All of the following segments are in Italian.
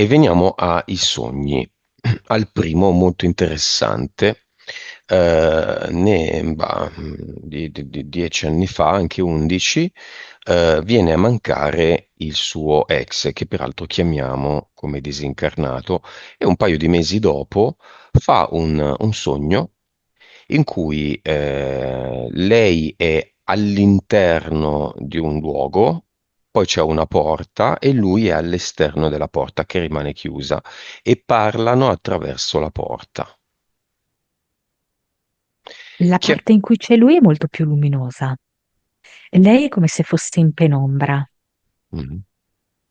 E veniamo ai sogni. Al primo, molto interessante, di 10 anni fa, anche 11, viene a mancare il suo ex, che peraltro chiamiamo come disincarnato, e un paio di mesi dopo fa un sogno in cui lei è all'interno di un luogo, poi c'è una porta e lui è all'esterno della porta che rimane chiusa e parlano attraverso la porta. La Chi è- parte in cui c'è lui è molto più luminosa. E lei è come se fosse in penombra. Mhm.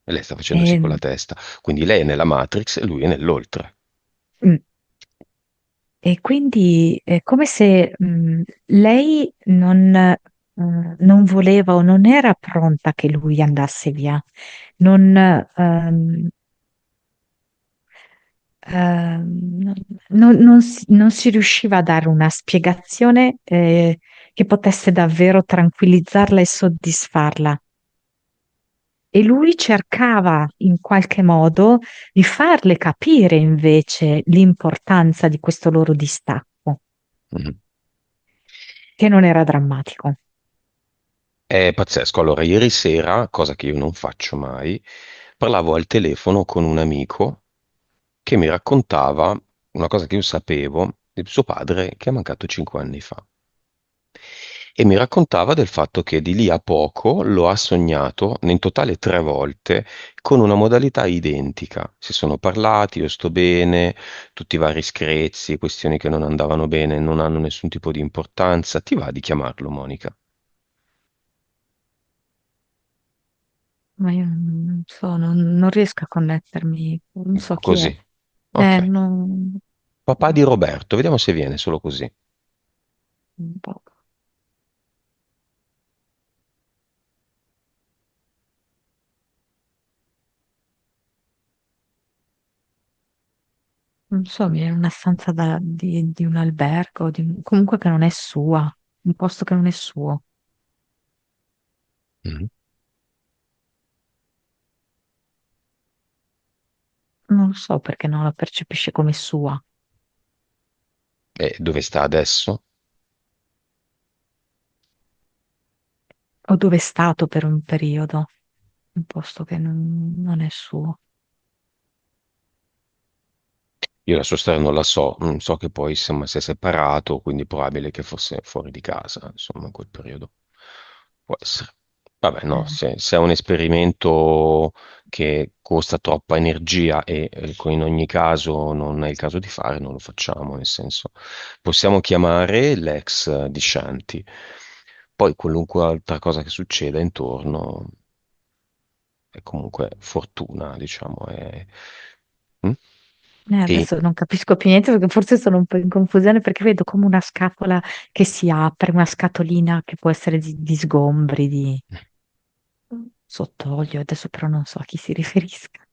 E lei sta facendo sì E, con la testa. Quindi lei è nella Matrix e lui è nell'oltre. mm, e quindi è come se lei non voleva o non era pronta che lui andasse via. Non, non, non si riusciva a dare una spiegazione, che potesse davvero tranquillizzarla e soddisfarla. E lui cercava in qualche modo di farle capire invece l'importanza di questo loro distacco, Mhm. che non era drammatico. È pazzesco. Allora, ieri sera, cosa che io non faccio mai, parlavo al telefono con un amico che mi raccontava una cosa che io sapevo del suo padre che è mancato 5 anni fa. E mi raccontava del fatto che di lì a poco lo ha sognato in totale 3 volte con una modalità identica. Si sono parlati, io sto bene, tutti i vari screzi, questioni che non andavano bene, non hanno nessun tipo di importanza. Ti va di chiamarlo, Monica? Ma io non so, non riesco a connettermi, non so chi è. Così. Ok. Non, Papà di Roberto, vediamo se viene solo così. un po'. Non so, mi è una stanza di un albergo, comunque che non è sua, un posto che non è suo. Mhm. Non so perché non la percepisce come sua. E dove sta adesso? O dove è stato per un periodo, un posto che non è suo. Io la sua storia non la so, so che poi insomma, si è separato, quindi è probabile che fosse fuori di casa, insomma, in quel periodo. Può essere. Vabbè, no, Eh, se è un esperimento che costa troppa energia e in ogni caso non è il caso di fare, non lo facciamo, nel senso, possiamo chiamare l'ex di Shanti, poi qualunque altra cosa che succeda intorno è comunque fortuna, diciamo. Mm? E adesso non capisco più niente perché forse sono un po' in confusione perché vedo come una scatola che si apre, una scatolina che può essere di sgombri, di sott'olio, adesso però non so a chi si riferisca.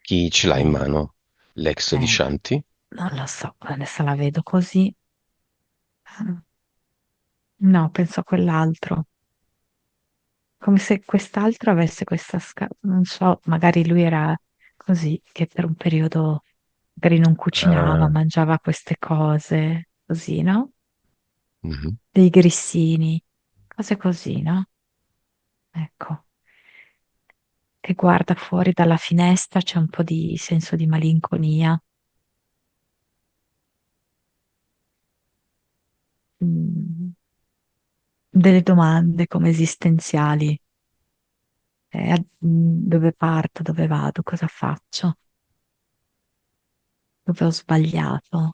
chi ce l'ha in Eh, mano? L'ex di eh, Shanti? non lo so, adesso la vedo così. No, penso a quell'altro. Come se quest'altro avesse questa scatola, non so, magari lui era così, che per un periodo magari non cucinava, Ah, mangiava queste cose, così, no? mhm. Dei grissini, cose così, no? Ecco, che guarda fuori dalla finestra, c'è un po' di senso di malinconia, mm, delle domande come esistenziali. Dove parto, dove vado, cosa faccio, dove ho sbagliato.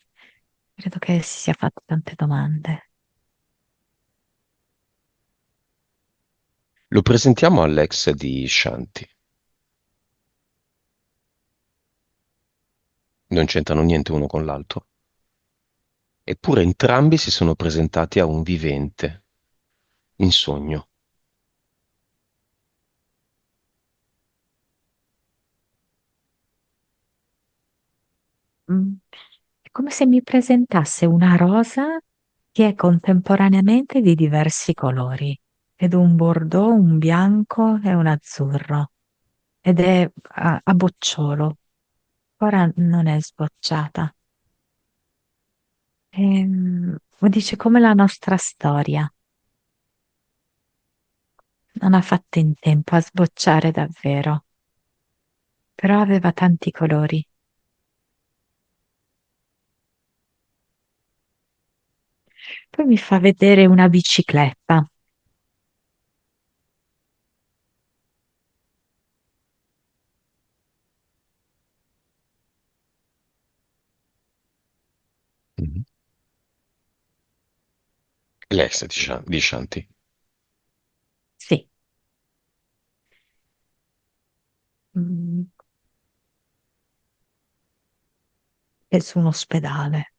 Credo che si sia fatto tante domande. Lo presentiamo all'ex di Shanti. Non c'entrano niente uno con l'altro. Eppure entrambi si sono presentati a un vivente, in sogno. Mm. È come se mi presentasse una rosa che è contemporaneamente di diversi colori, ed un bordeaux, un bianco e un azzurro, ed è a bocciolo. ancora non è sbocciata. Dice come la nostra storia. Non ha fatto in tempo a sbocciare davvero, però aveva tanti colori. Poi mi fa vedere una bicicletta. Mhm. Lei sta di Shanti. Sì, mm, è su un ospedale.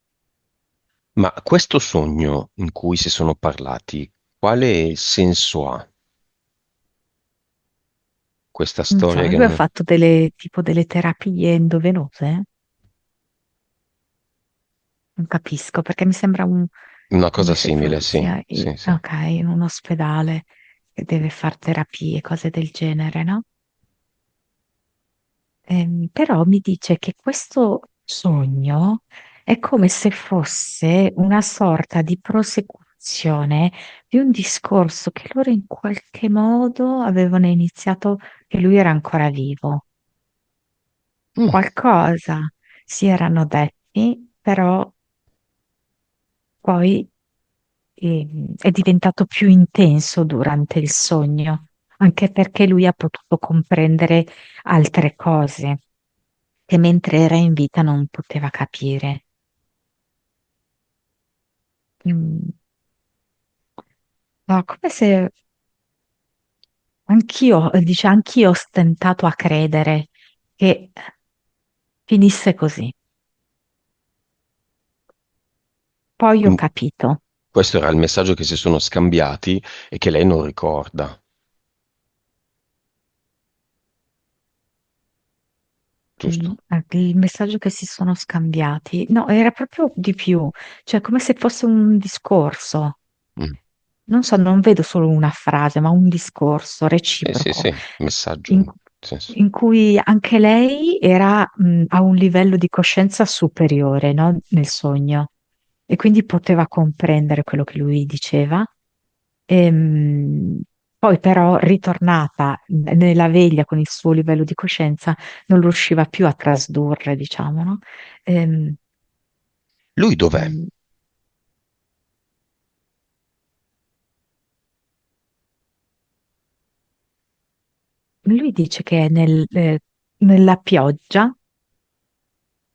Ma questo sogno in cui si sono parlati, quale senso ha? Questa Non so, storia che lui ha non... fatto delle, tipo delle terapie endovenose? Non capisco, perché mi sembra Una come cosa se simile, sì, sia, sì, sì. ok, in un ospedale che deve fare terapie, cose del genere, no? Però mi dice che questo sogno è come se fosse una sorta di prosecuzione di un discorso che loro in qualche modo avevano iniziato, che lui era ancora vivo. Mm. Qualcosa si erano detti, però poi è diventato più intenso durante il sogno, anche perché lui ha potuto comprendere altre cose che mentre era in vita non poteva capire. Mm, no, come se anch'io, dice, anch'io ho stentato a credere che finisse così. Poi ho Quindi capito. questo era il messaggio che si sono scambiati e che lei non ricorda, giusto? Il messaggio che si sono scambiati, no, era proprio di più, cioè come se fosse un discorso. Mm. Non so, non vedo solo una frase, ma un discorso Sì, reciproco sì, messaggio, in, nel senso. in cui anche lei era, a un livello di coscienza superiore, no? Nel sogno e quindi poteva comprendere quello che lui diceva. Ehm, Poi però, ritornata nella veglia con il suo livello di coscienza, non riusciva più a trasdurre, diciamo, no? Ehm, Lui dov'è? mm, Lui dice che è nella pioggia.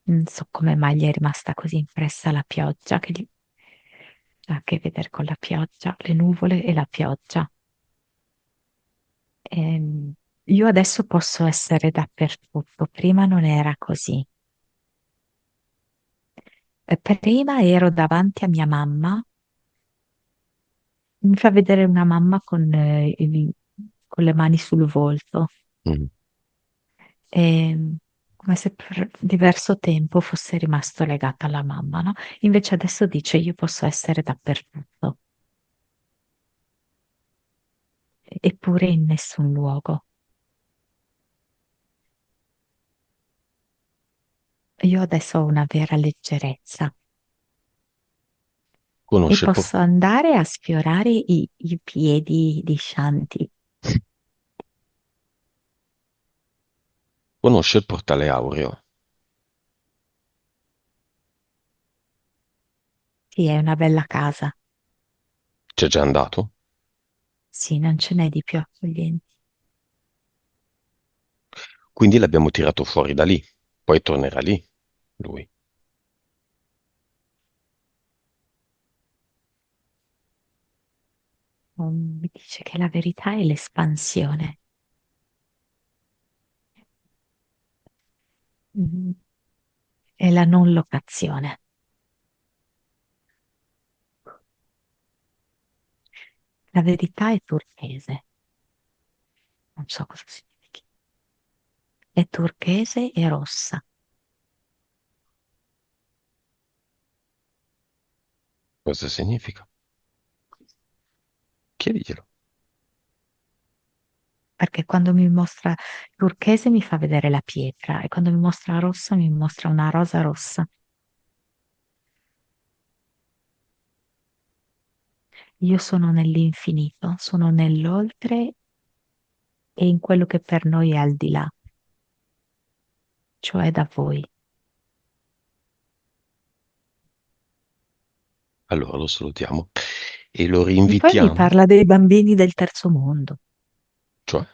Non so come mai gli è rimasta così impressa la pioggia, che ha a che vedere con la pioggia, le nuvole e la pioggia. Io adesso posso essere dappertutto, prima non era così. Prima ero davanti a mia mamma, mi fa vedere una mamma con le mani sul volto, Mm. e, come se per diverso tempo fosse rimasto legata alla mamma, no? Invece adesso dice io posso essere dappertutto, eppure in nessun luogo. Io adesso ho una vera leggerezza e Conosce il, por- posso andare a sfiorare i piedi di Shanti. conosce il portale Aureo. Sì, è una bella casa. C'è già andato? Sì, non ce n'è di più accoglienti. Quindi l'abbiamo tirato fuori da lì. Poi tornerà lì, lui. Mi dice che la verità è l'espansione. Mm, è la non locazione. La verità è turchese. Non so cosa significhi. È turchese e rossa. Cosa significa? Chiediglielo. perché quando mi mostra turchese mi fa vedere la pietra e quando mi mostra rossa mi mostra una rosa rossa. Io sono nell'infinito, sono nell'oltre e in quello che per noi è al di là, cioè da voi. Allora lo salutiamo e lo E poi mi rinvitiamo, parla dei bambini del terzo mondo, cioè,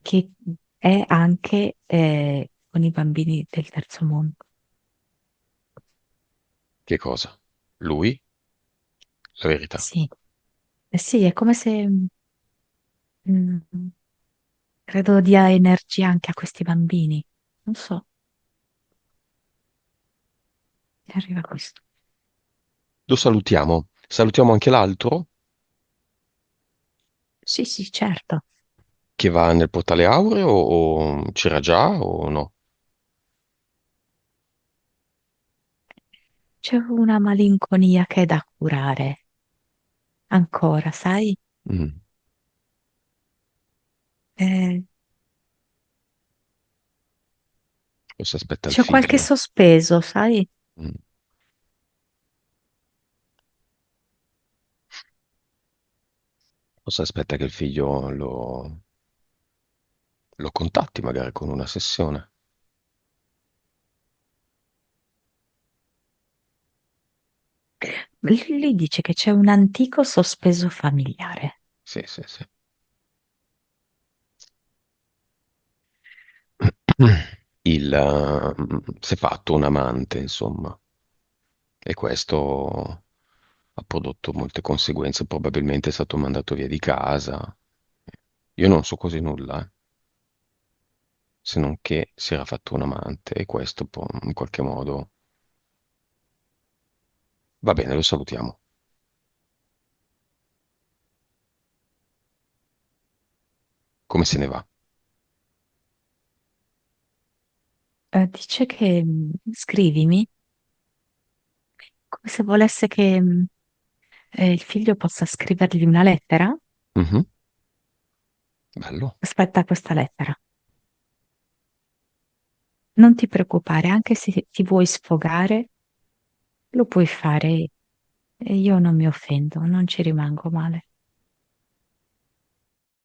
che è anche con i bambini del terzo mondo. che cosa? Lui? La verità. Sì, sì, è come se mm, credo dia energia anche a questi bambini. Non so, mi arriva questo. Lo salutiamo. Salutiamo anche l'altro Sì, sì, certo. che va nel portale aureo o c'era già o no? C'è una malinconia che è da curare. Ancora, sai? Mm. Eh, Forse aspetta il c'è qualche figlio. sospeso, sai? Mm. Forse aspetta che il figlio lo contatti magari con una sessione. Lì dice che c'è un antico sospeso familiare. Sì, sì, sì. Si è fatto un amante, insomma, e questo ha prodotto molte conseguenze. Probabilmente è stato mandato via di casa. Io non so quasi nulla, se non che si era fatto un amante e questo in qualche modo va bene, lo salutiamo. Come se ne va? Dice che scrivimi come se volesse che il figlio possa scrivergli una lettera. Mhm. Bello. Aspetta questa lettera. Non ti preoccupare, anche se ti vuoi sfogare, lo puoi fare e io non mi offendo, non ci rimango male.